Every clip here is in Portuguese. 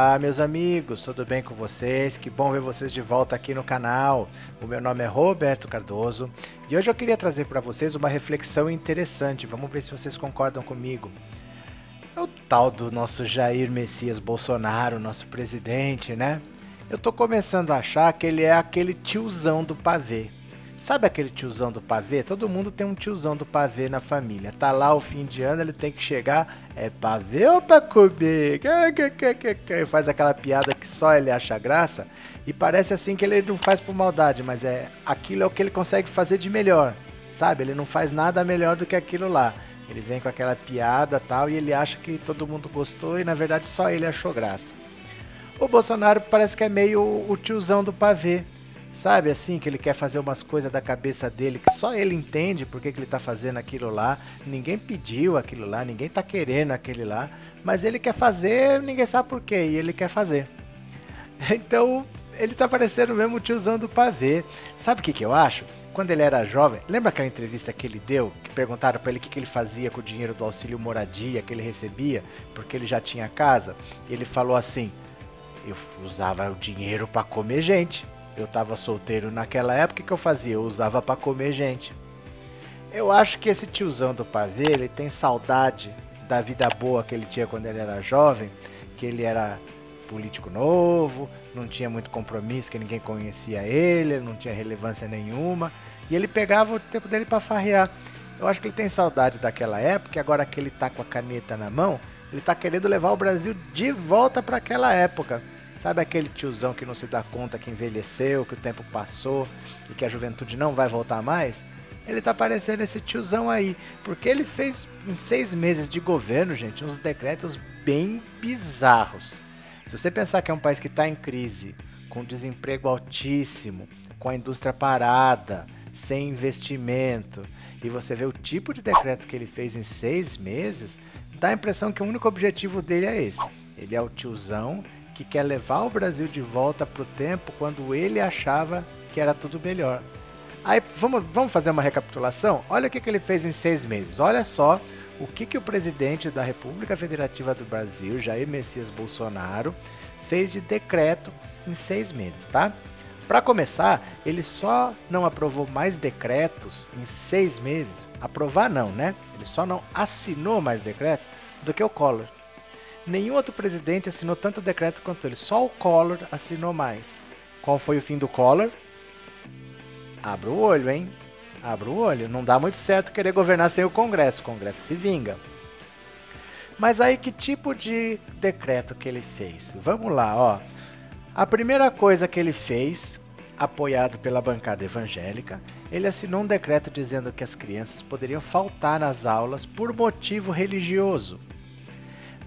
Olá, meus amigos, tudo bem com vocês? Que bom ver vocês de volta aqui no canal. O meu nome é Roberto Cardoso e hoje eu queria trazer para vocês uma reflexão interessante. Vamos ver se vocês concordam comigo. É o tal do nosso Jair Messias Bolsonaro, nosso presidente, né? Eu tô começando a achar que ele é aquele tiozão do pavê. Sabe aquele tiozão do pavê? Todo mundo tem um tiozão do pavê na família. Tá lá o fim de ano, ele tem que chegar, é pavê ou pra comer? Faz aquela piada que só ele acha graça e parece assim que ele não faz por maldade, mas aquilo é o que ele consegue fazer de melhor, sabe? Ele não faz nada melhor do que aquilo lá. Ele vem com aquela piada tal e ele acha que todo mundo gostou e na verdade só ele achou graça. O Bolsonaro parece que é meio o tiozão do pavê. Sabe assim, que ele quer fazer umas coisas da cabeça dele que só ele entende porque que ele tá fazendo aquilo lá. Ninguém pediu aquilo lá, ninguém tá querendo aquele lá, mas ele quer fazer, ninguém sabe por quê, e ele quer fazer. Então, ele tá parecendo mesmo o tiozão do pavê. Sabe o que eu acho? Quando ele era jovem, lembra aquela entrevista que ele deu, que perguntaram pra ele o que ele fazia com o dinheiro do auxílio moradia que ele recebia, porque ele já tinha casa? E ele falou assim: eu usava o dinheiro pra comer gente. Eu tava solteiro naquela época, o que eu fazia? Eu usava pra comer gente. Eu acho que esse tiozão do pavê, ele tem saudade da vida boa que ele tinha quando ele era jovem, que ele era político novo, não tinha muito compromisso, que ninguém conhecia ele, não tinha relevância nenhuma, e ele pegava o tempo dele pra farrear. Eu acho que ele tem saudade daquela época, e agora que ele tá com a caneta na mão, ele tá querendo levar o Brasil de volta para aquela época. Sabe aquele tiozão que não se dá conta que envelheceu, que o tempo passou e que a juventude não vai voltar mais? Ele tá parecendo esse tiozão aí, porque ele fez em 6 meses de governo, gente, uns decretos bem bizarros. Se você pensar que é um país que está em crise, com desemprego altíssimo, com a indústria parada, sem investimento, e você vê o tipo de decreto que ele fez em 6 meses, dá a impressão que o único objetivo dele é esse. Ele é o tiozão que quer levar o Brasil de volta para o tempo quando ele achava que era tudo melhor. Aí vamos fazer uma recapitulação? Olha o que ele fez em 6 meses. Olha só o que o presidente da República Federativa do Brasil, Jair Messias Bolsonaro, fez de decreto em 6 meses, tá? Para começar, ele só não aprovou mais decretos em 6 meses. Aprovar não, né? Ele só não assinou mais decretos do que o Collor. Nenhum outro presidente assinou tanto decreto quanto ele. Só o Collor assinou mais. Qual foi o fim do Collor? Abra o olho, hein? Abra o olho. Não dá muito certo querer governar sem o Congresso. O Congresso se vinga. Mas aí que tipo de decreto que ele fez? Vamos lá, ó. A primeira coisa que ele fez, apoiado pela bancada evangélica, ele assinou um decreto dizendo que as crianças poderiam faltar nas aulas por motivo religioso.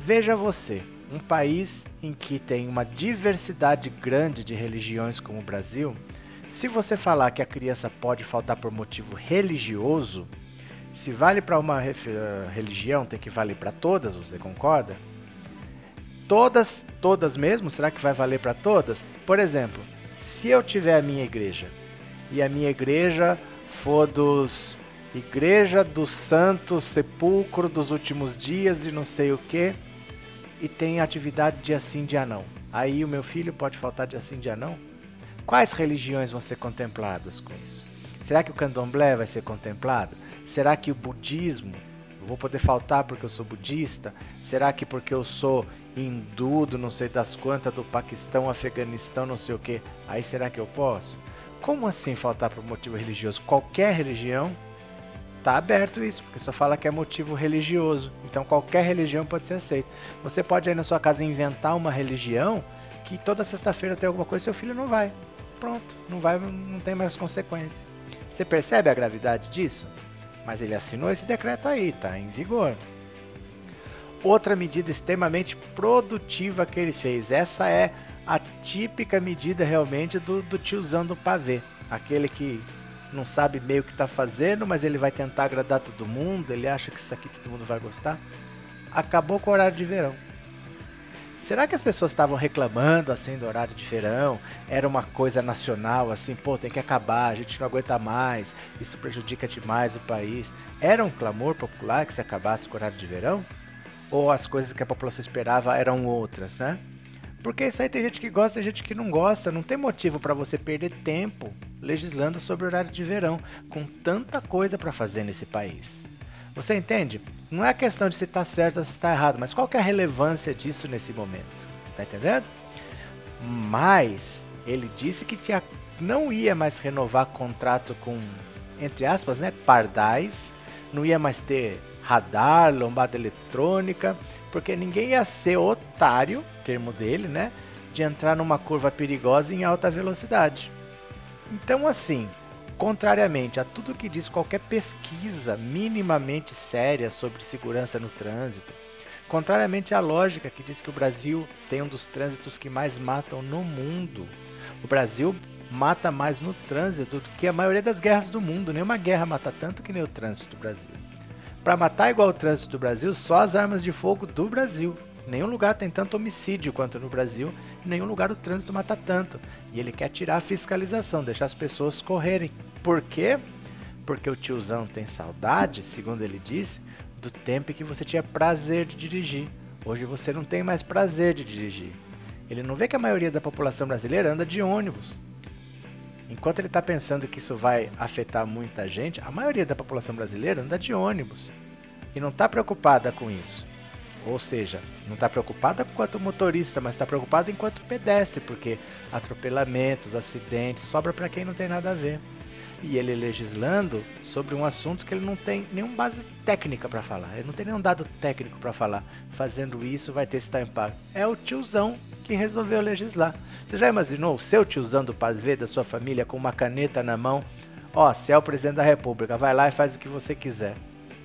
Veja você, um país em que tem uma diversidade grande de religiões como o Brasil, se você falar que a criança pode faltar por motivo religioso, se vale para uma religião, tem que valer para todas, você concorda? Todas mesmo? Será que vai valer para todas? Por exemplo, se eu tiver a minha igreja, e a minha igreja for Igreja do Santo Sepulcro dos Últimos Dias de não sei o que, e tem atividade dia sim, dia não. Aí o meu filho pode faltar dia sim, dia não? Quais religiões vão ser contempladas com isso? Será que o candomblé vai ser contemplado? Será que o budismo, eu vou poder faltar porque eu sou budista? Será que porque eu sou hindu, do não sei das quantas, do Paquistão, Afeganistão, não sei o que, aí será que eu posso? Como assim faltar por motivo religioso? Qualquer religião? Tá aberto isso, porque só fala que é motivo religioso. Então qualquer religião pode ser aceita. Você pode aí na sua casa inventar uma religião que toda sexta-feira tem alguma coisa e seu filho não vai. Pronto, não vai, não tem mais consequências. Você percebe a gravidade disso? Mas ele assinou esse decreto aí, tá em vigor. Outra medida extremamente produtiva que ele fez. Essa é a típica medida realmente do tiozão do pavê. Aquele que não sabe meio o que está fazendo, mas ele vai tentar agradar todo mundo, ele acha que isso aqui todo mundo vai gostar. Acabou com o horário de verão. Será que as pessoas estavam reclamando assim do horário de verão? Era uma coisa nacional, assim, pô, tem que acabar, a gente não aguenta mais, isso prejudica demais o país. Era um clamor popular que se acabasse com o horário de verão? Ou as coisas que a população esperava eram outras, né? Porque isso aí tem gente que gosta, tem gente que não gosta. Não tem motivo para você perder tempo legislando sobre o horário de verão, com tanta coisa para fazer nesse país. Você entende? Não é a questão de se está certo ou se está errado, mas qual que é a relevância disso nesse momento? Tá entendendo? Mas ele disse que não ia mais renovar contrato com, entre aspas, né, pardais, não ia mais ter radar, lombada eletrônica, porque ninguém ia ser otário, termo dele, né, de entrar numa curva perigosa em alta velocidade. Então, assim, contrariamente a tudo que diz qualquer pesquisa minimamente séria sobre segurança no trânsito, contrariamente à lógica que diz que o Brasil tem um dos trânsitos que mais matam no mundo, o Brasil mata mais no trânsito do que a maioria das guerras do mundo. Nenhuma guerra mata tanto que nem o trânsito do Brasil. Para matar igual o trânsito do Brasil, só as armas de fogo do Brasil. Nenhum lugar tem tanto homicídio quanto no Brasil, em nenhum lugar o trânsito mata tanto. E ele quer tirar a fiscalização, deixar as pessoas correrem. Por quê? Porque o tiozão tem saudade, segundo ele disse, do tempo em que você tinha prazer de dirigir. Hoje você não tem mais prazer de dirigir. Ele não vê que a maioria da população brasileira anda de ônibus. Enquanto ele está pensando que isso vai afetar muita gente, a maioria da população brasileira anda de ônibus. E não está preocupada com isso. Ou seja, não está preocupada enquanto motorista, mas está preocupada enquanto pedestre, porque atropelamentos, acidentes, sobra para quem não tem nada a ver. E ele legislando sobre um assunto que ele não tem nenhuma base técnica para falar, ele não tem nenhum dado técnico para falar. Fazendo isso vai ter esse tal impacto. É o tiozão que resolveu legislar. Você já imaginou o seu tiozão do pavê da sua família com uma caneta na mão? Ó, você é o presidente da república, vai lá e faz o que você quiser.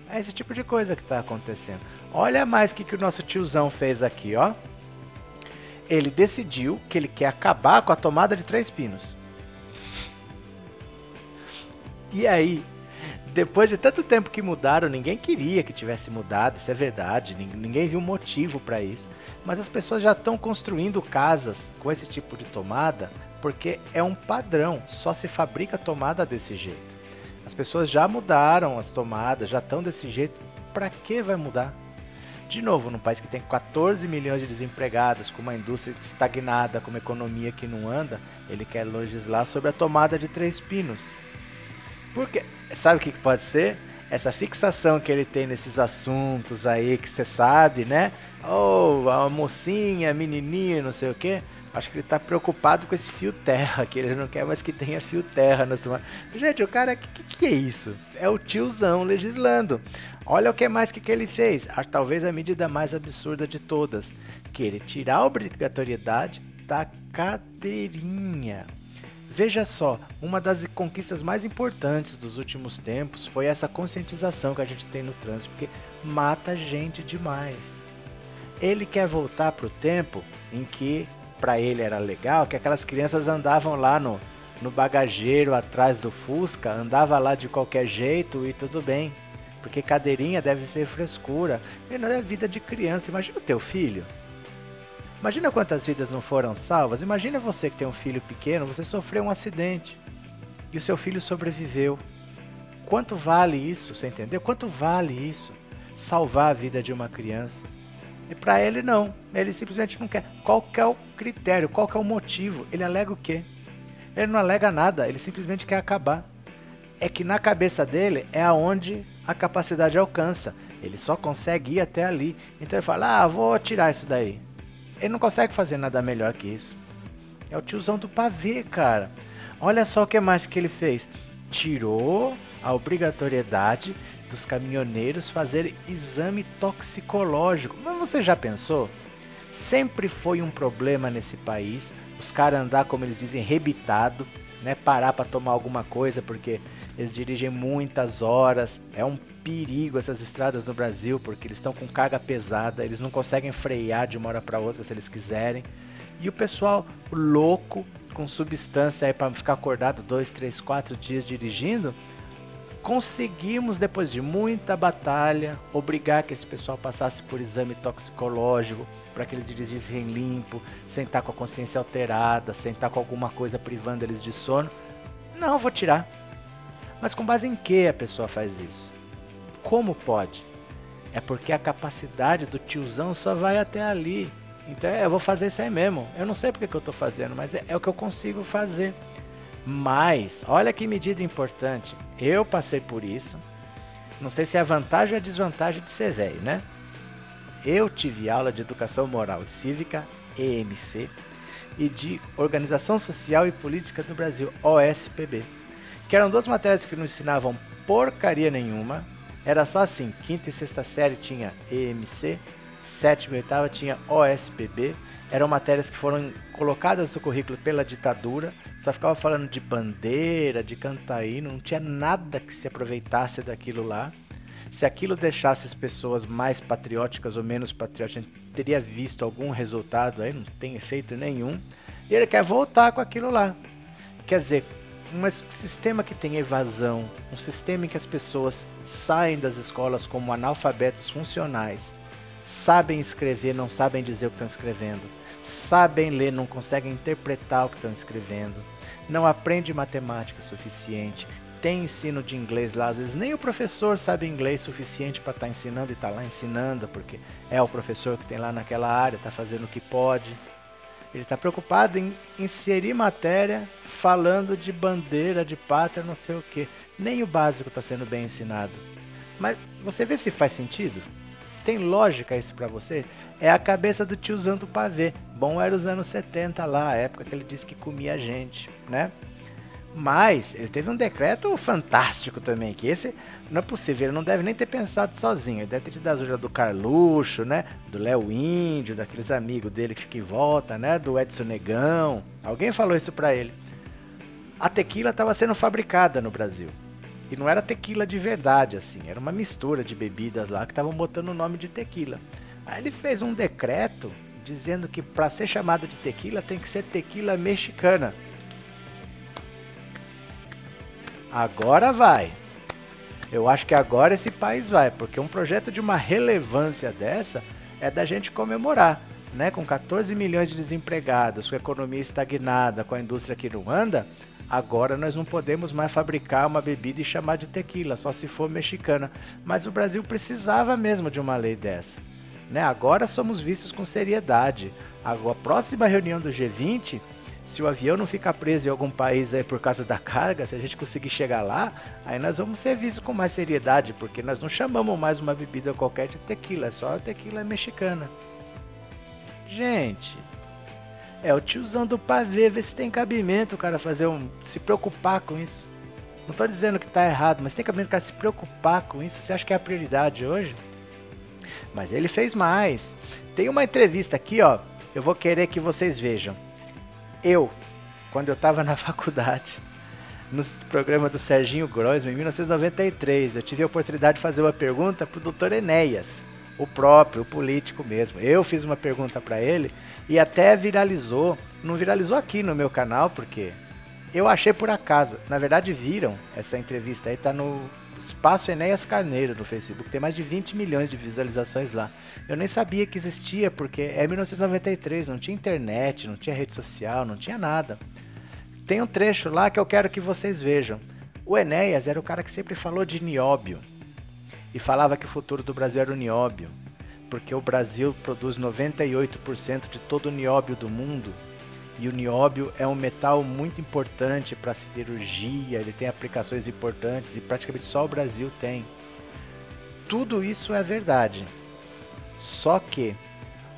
É esse tipo de coisa que está acontecendo. Olha mais o que o nosso tiozão fez aqui, ó. Ele decidiu que ele quer acabar com a tomada de 3 pinos. E aí, depois de tanto tempo que mudaram, ninguém queria que tivesse mudado, isso é verdade, ninguém viu motivo para isso. Mas as pessoas já estão construindo casas com esse tipo de tomada, porque é um padrão, só se fabrica tomada desse jeito. As pessoas já mudaram as tomadas, já estão desse jeito, para que vai mudar? De novo, num país que tem 14 milhões de desempregados, com uma indústria estagnada, com uma economia que não anda, ele quer legislar sobre a tomada de 3 pinos. Porque, sabe o que pode ser? Essa fixação que ele tem nesses assuntos aí, que você sabe, né? Oh, a mocinha, a menininha, não sei o quê. Acho que ele tá preocupado com esse fio terra, que ele não quer mais que tenha fio terra na sua... Gente, o cara, que é isso? É o tiozão legislando. Olha o que mais que ele fez. Talvez a medida mais absurda de todas. Que ele tirar a obrigatoriedade da cadeirinha. Veja só, uma das conquistas mais importantes dos últimos tempos foi essa conscientização que a gente tem no trânsito, porque mata gente demais. Ele quer voltar para o tempo em que, para ele era legal, que aquelas crianças andavam lá no bagageiro atrás do Fusca, andava lá de qualquer jeito e tudo bem, porque cadeirinha deve ser frescura, e não é vida de criança. Imagina o teu filho. Imagina quantas vidas não foram salvas. Imagina você que tem um filho pequeno, você sofreu um acidente e o seu filho sobreviveu. Quanto vale isso, você entendeu? Quanto vale isso? Salvar a vida de uma criança. E para ele não, ele simplesmente não quer. Qual que é o critério, qual que é o motivo? Ele alega o quê? Ele não alega nada, ele simplesmente quer acabar. É que na cabeça dele é aonde a capacidade alcança. Ele só consegue ir até ali. Então ele fala, vou tirar isso daí. Ele não consegue fazer nada melhor que isso. É o tiozão do pavê, cara. Olha só o que mais que ele fez. Tirou a obrigatoriedade dos caminhoneiros fazerem exame toxicológico. Mas você já pensou? Sempre foi um problema nesse país os caras andar, como eles dizem, rebitado, né? Parar para tomar alguma coisa porque eles dirigem muitas horas. É um perigo essas estradas no Brasil, porque eles estão com carga pesada, eles não conseguem frear de uma hora para outra se eles quiserem. E o pessoal louco, com substância aí para ficar acordado 2, 3, 4 dias dirigindo, conseguimos, depois de muita batalha, obrigar que esse pessoal passasse por exame toxicológico, para que eles dirigissem limpo, sem estar com a consciência alterada, sem estar com alguma coisa privando eles de sono. Não, vou tirar. Mas com base em que a pessoa faz isso? Como pode? É porque a capacidade do tiozão só vai até ali. Então eu vou fazer isso aí mesmo. Eu não sei porque que eu estou fazendo, mas é o que eu consigo fazer. Mas, olha que medida importante. Eu passei por isso. Não sei se é a vantagem ou a desvantagem de ser velho, né? Eu tive aula de Educação Moral e Cívica, EMC, e de Organização Social e Política do Brasil, OSPB. Que eram duas matérias que não ensinavam porcaria nenhuma. Era só assim, quinta e sexta série tinha EMC, sétima e oitava tinha OSPB. Eram matérias que foram colocadas no currículo pela ditadura, só ficava falando de bandeira, de cantar hino, não tinha nada que se aproveitasse daquilo lá. Se aquilo deixasse as pessoas mais patrióticas ou menos patrióticas, a gente teria visto algum resultado aí, não tem efeito nenhum. E ele quer voltar com aquilo lá. Quer dizer, um sistema que tem evasão, um sistema em que as pessoas saem das escolas como analfabetos funcionais, sabem escrever, não sabem dizer o que estão escrevendo, sabem ler, não conseguem interpretar o que estão escrevendo, não aprende matemática suficiente, tem ensino de inglês lá, às vezes nem o professor sabe inglês suficiente para estar ensinando e está lá ensinando, porque é o professor que tem lá naquela área, está fazendo o que pode. Ele está preocupado em inserir matéria falando de bandeira, de pátria, não sei o que. Nem o básico está sendo bem ensinado. Mas você vê se faz sentido? Tem lógica isso pra você? É a cabeça do tiozão do pavê. Bom era os anos 70 lá, a época que ele disse que comia gente, né? Mas ele teve um decreto fantástico também, que esse não é possível, ele não deve nem ter pensado sozinho, ele deve ter tido a ajuda do Carluxo, né? Do Léo Índio, daqueles amigos dele que ficam em volta, né? Do Edson Negão. Alguém falou isso pra ele. A tequila estava sendo fabricada no Brasil. E não era tequila de verdade, assim, era uma mistura de bebidas lá que estavam botando o nome de tequila. Aí ele fez um decreto dizendo que para ser chamado de tequila tem que ser tequila mexicana. Agora vai. Eu acho que agora esse país vai, porque um projeto de uma relevância dessa é da gente comemorar, né? Com 14 milhões de desempregados, com a economia estagnada, com a indústria que não anda, agora nós não podemos mais fabricar uma bebida e chamar de tequila, só se for mexicana. Mas o Brasil precisava mesmo de uma lei dessa, né? Agora somos vistos com seriedade. A próxima reunião do G20, se o avião não ficar preso em algum país aí por causa da carga, se a gente conseguir chegar lá, aí nós vamos ser vistos com mais seriedade, porque nós não chamamos mais uma bebida qualquer de tequila, é só tequila mexicana. Gente, é o tiozão do pavê, vê se tem cabimento o cara se preocupar com isso. Não tô dizendo que tá errado, mas tem cabimento o cara se preocupar com isso. Você acha que é a prioridade hoje? Mas ele fez mais. Tem uma entrevista aqui, ó, eu vou querer que vocês vejam. Quando eu estava na faculdade, no programa do Serginho Groisman, em 1993, eu tive a oportunidade de fazer uma pergunta para o Dr. Enéas, o próprio, o político mesmo. Eu fiz uma pergunta para ele e até viralizou. Não viralizou aqui no meu canal, porque eu achei por acaso. Na verdade, viram essa entrevista aí, tá no Espaço Enéas Carneiro no Facebook, tem mais de 20 milhões de visualizações lá. Eu nem sabia que existia, porque é 1993, não tinha internet, não tinha rede social, não tinha nada. Tem um trecho lá que eu quero que vocês vejam. O Enéas era o cara que sempre falou de nióbio, e falava que o futuro do Brasil era o nióbio, porque o Brasil produz 98% de todo o nióbio do mundo, e o nióbio é um metal muito importante para a siderurgia, ele tem aplicações importantes e praticamente só o Brasil tem. Tudo isso é verdade. Só que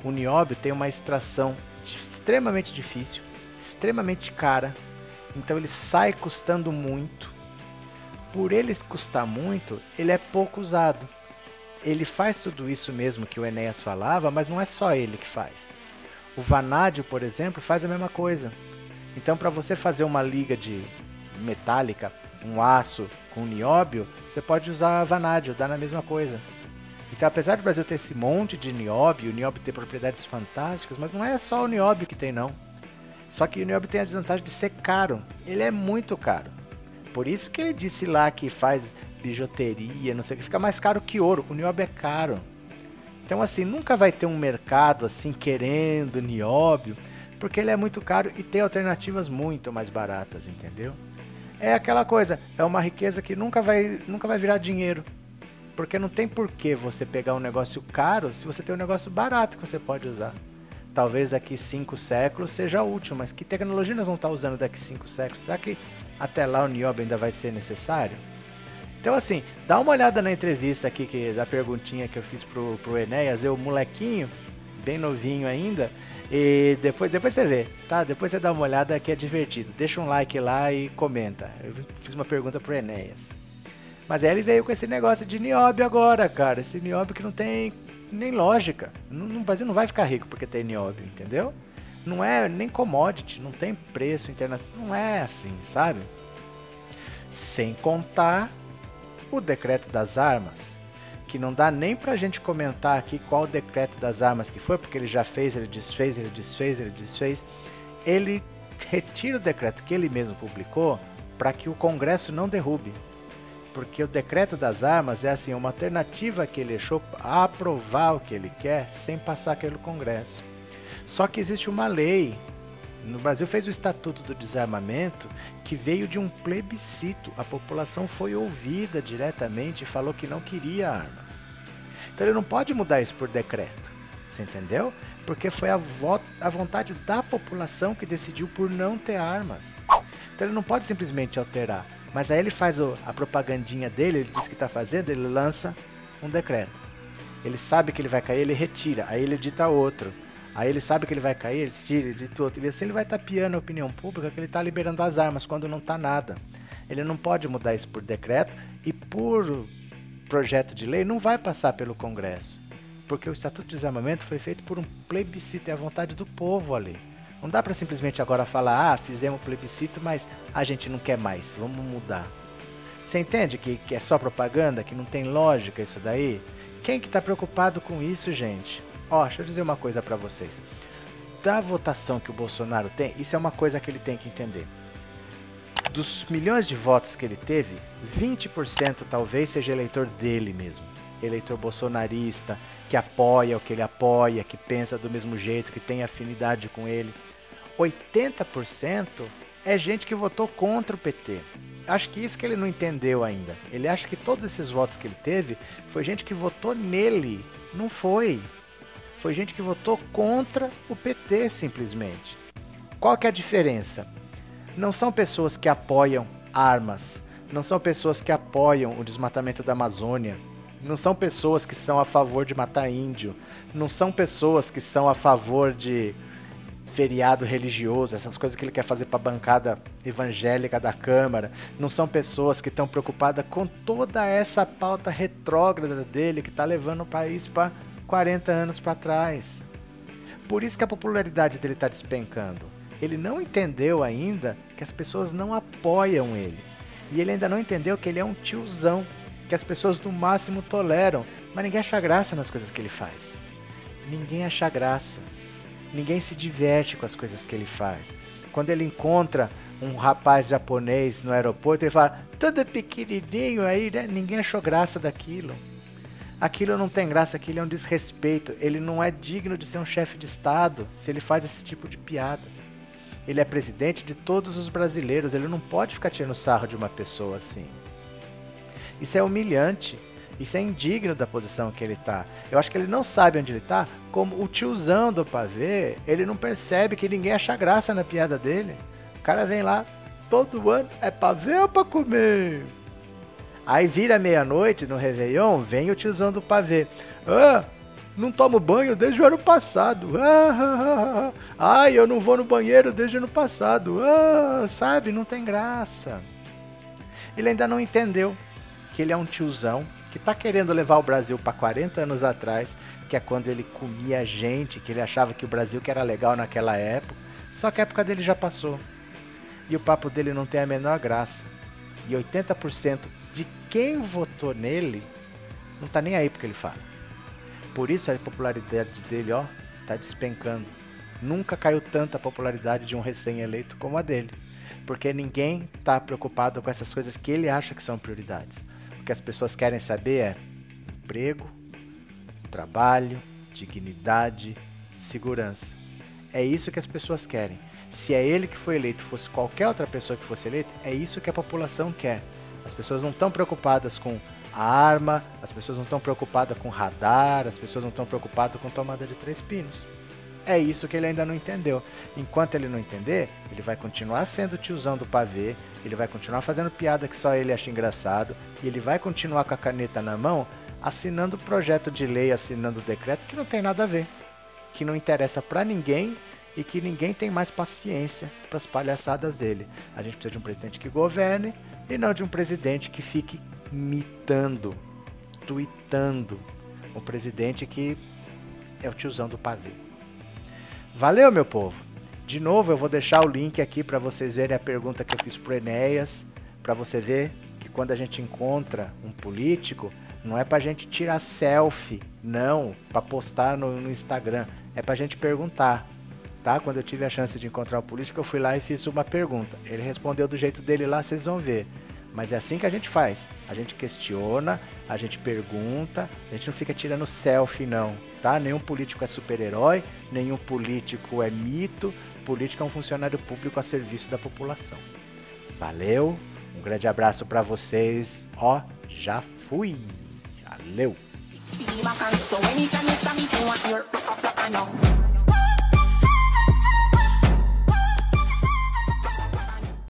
o nióbio tem uma extração extremamente difícil, extremamente cara, então ele sai custando muito. Por ele custar muito, ele é pouco usado. Ele faz tudo isso mesmo que o Enéas falava, mas não é só ele que faz. O vanádio, por exemplo, faz a mesma coisa. Então, para você fazer uma liga de metálica, um aço com nióbio, você pode usar vanádio, dá na mesma coisa. Então, apesar do Brasil ter esse monte de nióbio, o nióbio ter propriedades fantásticas, mas não é só o nióbio que tem, não. Só que o nióbio tem a desvantagem de ser caro. Ele é muito caro. Por isso que ele disse lá que faz bijuteria, não sei o que, fica mais caro que ouro. O nióbio é caro. Então, assim, nunca vai ter um mercado assim querendo nióbio, porque ele é muito caro e tem alternativas muito mais baratas, entendeu? É aquela coisa, é uma riqueza que nunca vai virar dinheiro, porque não tem por que você pegar um negócio caro se você tem um negócio barato que você pode usar. talvez daqui 5 séculos seja útil, mas que tecnologia nós vamos estar usando daqui 5 séculos? Será que até lá o nióbio ainda vai ser necessário? Então assim, dá uma olhada na entrevista aqui, da perguntinha que eu fiz pro Enéas, eu molequinho, bem novinho ainda, e depois você vê, tá? Depois você dá uma olhada que é divertido. Deixa um like lá e comenta. Eu fiz uma pergunta pro Enéas. Mas aí ele veio com esse negócio de nióbio agora, cara. Esse nióbio que não tem nem lógica. No Brasil não vai ficar rico porque tem nióbio, entendeu? Não é nem commodity, não tem preço internacional. Não é assim, sabe? Sem contar o decreto das armas, que não dá nem pra gente comentar aqui qual o decreto das armas que foi, porque ele já fez, ele desfez, ele desfez, ele desfez. Ele retira o decreto que ele mesmo publicou para que o Congresso não derrube. Porque o decreto das armas é assim, uma alternativa que ele deixou a aprovar o que ele quer sem passar pelo Congresso. Só que existe uma lei, no Brasil fez o Estatuto do Desarmamento, que veio de um plebiscito. A população foi ouvida diretamente e falou que não queria armas. Então ele não pode mudar isso por decreto, você entendeu? Porque foi a vontade da população que decidiu por não ter armas. Então ele não pode simplesmente alterar. Mas aí ele faz a propagandinha dele, ele diz que está fazendo, ele lança um decreto. Ele sabe que ele vai cair, ele retira, aí ele edita outro. Aí ele sabe que ele vai cair, ele tira, edita outro. E assim ele vai tapeando a opinião pública que ele está liberando as armas quando não está nada. Ele não pode mudar isso por decreto e por projeto de lei não vai passar pelo Congresso. Porque o Estatuto de Desarmamento foi feito por um plebiscito, é a vontade do povo ali. Não dá para simplesmente agora falar, fizemos um plebiscito, mas a gente não quer mais, vamos mudar. Você entende que é só propaganda, que não tem lógica isso daí? Quem que tá preocupado com isso, gente? Ó, deixa eu dizer uma coisa para vocês. Da votação que o Bolsonaro tem, isso é uma coisa que ele tem que entender. Dos milhões de votos que ele teve, 20% talvez seja eleitor dele mesmo. Eleitor bolsonarista, que apoia o que ele apoia, que pensa do mesmo jeito, que tem afinidade com ele. 80% é gente que votou contra o PT. Acho que isso que ele não entendeu ainda. Ele acha que todos esses votos que ele teve foi gente que votou nele. Não foi. Foi gente que votou contra o PT, simplesmente. Qual que é a diferença? Não são pessoas que apoiam armas. Não são pessoas que apoiam o desmatamento da Amazônia. Não são pessoas que são a favor de matar índio. Não são pessoas que são a favor de feriado religioso, essas coisas que ele quer fazer para a bancada evangélica da Câmara. Não são pessoas que estão preocupadas com toda essa pauta retrógrada dele que está levando o país para 40 anos para trás. Por isso que a popularidade dele está despencando. Ele não entendeu ainda que as pessoas não apoiam ele. E ele ainda não entendeu que ele é um tiozão, que as pessoas no máximo toleram, mas ninguém acha graça nas coisas que ele faz. Ninguém acha graça. Ninguém se diverte com as coisas que ele faz. Quando ele encontra um rapaz japonês no aeroporto, ele fala, todo pequenininho aí, né? Ninguém achou graça daquilo. Aquilo não tem graça, aquilo é um desrespeito. Ele não é digno de ser um chefe de Estado se ele faz esse tipo de piada. Ele é presidente de todos os brasileiros, ele não pode ficar tirando sarro de uma pessoa assim. Isso é humilhante. Isso é indigno da posição que ele tá. Eu acho que ele não sabe onde ele tá, como o tiozão do pavê, ele não percebe que ninguém acha graça na piada dele. O cara vem lá, todo ano, é pra ver ou pra comer? Aí vira meia-noite no Réveillon, vem o tiozão do pavê. Ah, não tomo banho desde o ano passado. Ai, eu não vou no banheiro desde o ano passado. Sabe, não tem graça. Ele ainda não entendeu que ele é um tiozão, que tá querendo levar o Brasil para 40 anos atrás, que é quando ele comia gente, que ele achava que o Brasil que era legal naquela época, só que a época dele já passou. E o papo dele não tem a menor graça. E 80% de quem votou nele não tá nem aí porque ele fala. Por isso a popularidade dele, ó, tá despencando. Nunca caiu tanta popularidade de um recém-eleito como a dele. Porque ninguém tá preocupado com essas coisas que ele acha que são prioridades. O que as pessoas querem saber é emprego, trabalho, dignidade, segurança. É isso que as pessoas querem. Se é ele que foi eleito, fosse qualquer outra pessoa que fosse eleita, é isso que a população quer. As pessoas não estão preocupadas com a arma, as pessoas não estão preocupadas com radar, as pessoas não estão preocupadas com tomada de 3 pinos. É isso que ele ainda não entendeu. Enquanto ele não entender, ele vai continuar sendo o tiozão do pavê, ele vai continuar fazendo piada que só ele acha engraçado, e ele vai continuar com a caneta na mão, assinando projeto de lei, assinando decreto que não tem nada a ver, que não interessa pra ninguém e que ninguém tem mais paciência para as palhaçadas dele. A gente precisa de um presidente que governe e não de um presidente que fique mitando, tweetando. Um presidente que é o tiozão do pavê. Valeu, meu povo! De novo, eu vou deixar o link aqui para vocês verem a pergunta que eu fiz pro Enéas, para você ver que quando a gente encontra um político, não é pra gente tirar selfie, não, para postar no Instagram, é pra gente perguntar, tá? Quando eu tive a chance de encontrar o político, eu fui lá e fiz uma pergunta. Ele respondeu do jeito dele lá, vocês vão ver. Mas é assim que a gente faz. A gente questiona, a gente pergunta, a gente não fica tirando selfie não, tá? Nenhum político é super-herói, nenhum político é mito, político é um funcionário público a serviço da população. Valeu, um grande abraço pra vocês, ó, já fui, valeu!